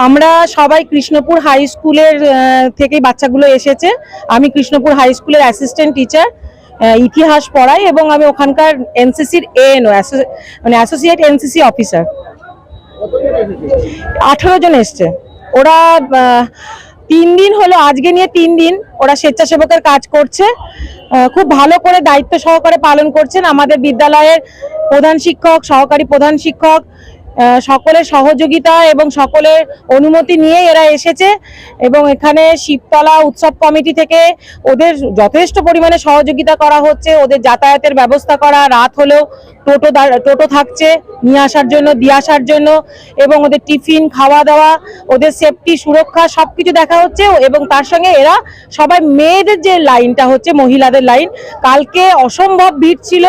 আমরা সবাই কৃষ্ণপুর হাই স্কুলের থেকে বাচ্চাগুলো এসেছে। আমি কৃষ্ণপুর হাই স্কুলের অ্যাসিস্ট্যান্ট টিচার, ইতিহাস পড়াই এবং আমি ওখানকার এনসিসির এএনও মানে অ্যাসোসিয়েট এনসিসি অফিসার। 18 জন এসছে। ওরা 3 দিন হলো, আজকে নিয়ে 3 দিন ওরা স্বেচ্ছাসেবকের কাজ করছে, খুব ভালো করে দায়িত্ব সহকারে পালন করছেন। আমাদের বিদ্যালয়ের প্রধান শিক্ষক, সহকারী প্রধান শিক্ষক সকলের সহযোগিতা এবং সকলের অনুমতি নিয়ে এরা এসেছে এবং এখানে শিবতলা উৎসব কমিটি থেকে ওদের যথেষ্ট পরিমাণে সহযোগিতা করা হচ্ছে। ওদের যাতায়াতের ব্যবস্থা করা, রাত হলেও টোটো থাকছে নিয়ে আসার জন্য, দিয়ে আসার জন্য, এবং ওদের টিফিন, খাওয়া দাওয়া, ওদের সেফটি, সুরক্ষা সবকিছু দেখা হচ্ছে। এবং তার সঙ্গে এরা সবাই, মেয়েদের যে লাইনটা হচ্ছে মহিলাদের লাইন, কালকে অসম্ভব ভিড় ছিল,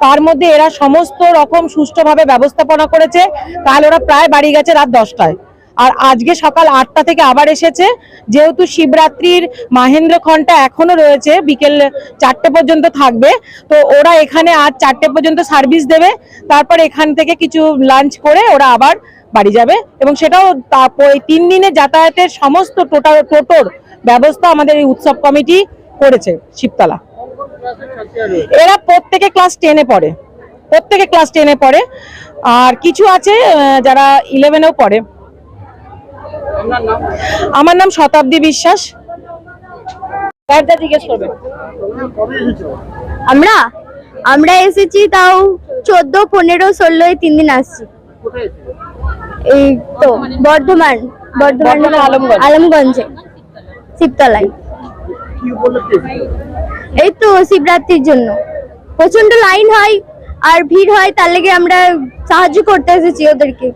তার মধ্যে এরা সমস্ত রকম সুষ্ঠুভাবে ব্যবস্থাপনা করেছে। কাল ওরা প্রায় বাড়ি গেছে রাত 10টায়, আর আজকে সকাল 8টা থেকে আবার এসেছে। যেহেতু শিবরাত্রির মাহেন্দ্র ঘণ্টা এখনো রয়েছে, বিকেল 4টে পর্যন্ত থাকবে, তো ওরা এখানে আজ 4টে পর্যন্ত সার্ভিস দেবে। তারপর এখান থেকে কিছু লাঞ্চ করে ওরা আবার বাড়ি যাবে এবং সেটাও 3 দিনের যাতায়াতের সমস্ত টোটোর ব্যবস্থা আমাদের এই উৎসব কমিটি করেছে শিবতলা। এরা প্রত্যেকে ক্লাস 10-এ পড়ে, আর কিছু আছে যারা 11-এও পড়ে। আমার নাম শতাব্দী বিশ্বাস। জিজ্ঞেস করবে। আমরা এসেছি তাও 14, 15, 16 3 দিন আসছি। এই তো বর্ধমান আলমগঞ্জে শিবতলায়। এই তো শিবরাত্রির জন্য প্রচন্ড লাইন হয় আর ভিড় হয়, তার লেগে আমরা সাহায্য করতে এসেছি ওদেরকে।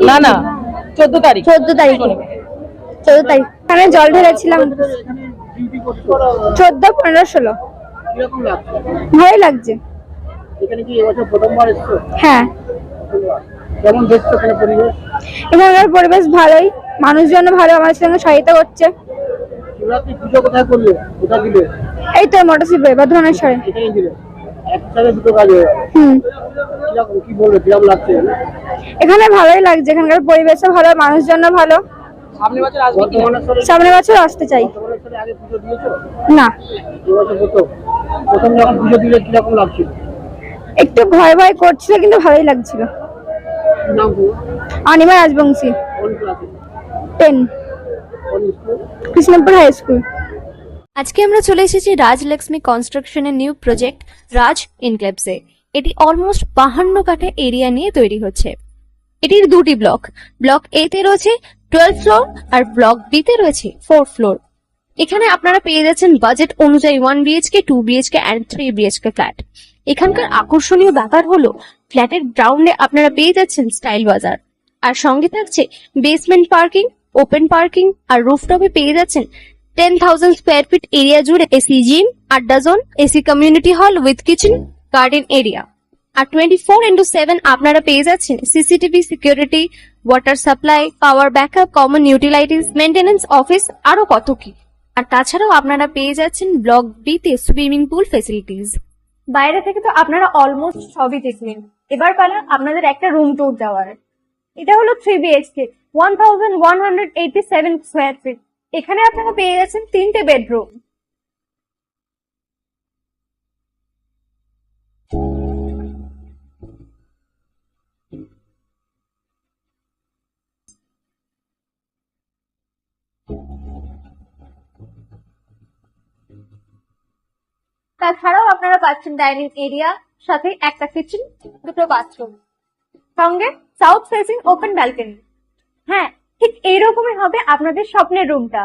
না 14 তারিখ এখানে জল ঢেলেছিলাম। 14, 15, 16 ভালোই লাগছে। হ্যাঁ, এখানকার পরিবেশ ভালোই, মানুষজন ভালো, আমাদের সঙ্গে সহায়তা করছে। এই তো মোটরশিপে বর্ধমানেশ্বরে। এখানে ভালোই লাগছে, এখানকার পরিবেশও ভালো, মানুষজন ভালো। সামনের বছর আসতে চাই। না, একটু ভয় করছিল, কিন্তু ভালোই লাগছিল। Anima Rajbanshi, 10, Krishnapur high school. আজকে আমরা চলে এসেছি রাজলক্ষ্মী কনস্ট্রাকশনের নিউ প্রজেক্ট রাজ ইনক্লেভসে। এটি অলমোস্ট 52 কাঠা এরিয়া নিয়ে তৈরি হচ্ছে। এটির 2টি ব্লক এ তে রয়েছে 12 ফ্লোর আর ব্লক বি তে রয়েছে 4 ফ্লোর। এখানে আপনারা পেয়ে যাচ্ছেন বাজেট অনুযায়ী 1 BHK, 2 BHK and 3 BHK flat. এখানকার আকর্ষণীয় ব্যাপার হলো ফ্ল্যাটের গ্রাউন্ডে আপনারা পেয়ে যাচ্ছেন স্টাইল বাজার, আর সঙ্গে থাকছে বেসমেন্ট পার্কিং, ওপেন পার্কিং, আর রুফটপে পেয়ে যাচ্ছেন 10,000 স্কোয়ার ফিট এরিয়া জুড়ে এসি জিম, আড্ডা zone, AC community hall with kitchen, garden area. আর 24/7 আপনারা পেয়ে যাচ্ছেন CCTV security, water supply, power backup, common utilities, maintenance office, আরো কত কি। আর তাছাড়াও আপনারা পেয়ে যাচ্ছেন ব্লক বি তে সুইমিং পুল ফেসিলিটিস। বাইরে থেকে তো আপনারা অলমোস্ট সবই দেখলেন, এবার পালা আপনাদের একটা রুম ট্যুর দেওয়ার। এটা হলো 3 বিএইচকে, 1187 স্কোয়ার ফিট। এখানে আপনারা পেয়ে যাচ্ছেন 3টে বেডরুম। তাছাড়াও আপনারা পাচ্ছেন ডাইনিং এরিয়া, সাথে একটা কিচেন, 2টো বাথরুম, সঙ্গে সাউথ ফেসিং ওপেন ব্যালকনি। হ্যাঁ, ঠিক এইরকমই হবে আপনাদের স্বপ্নের রুমটা।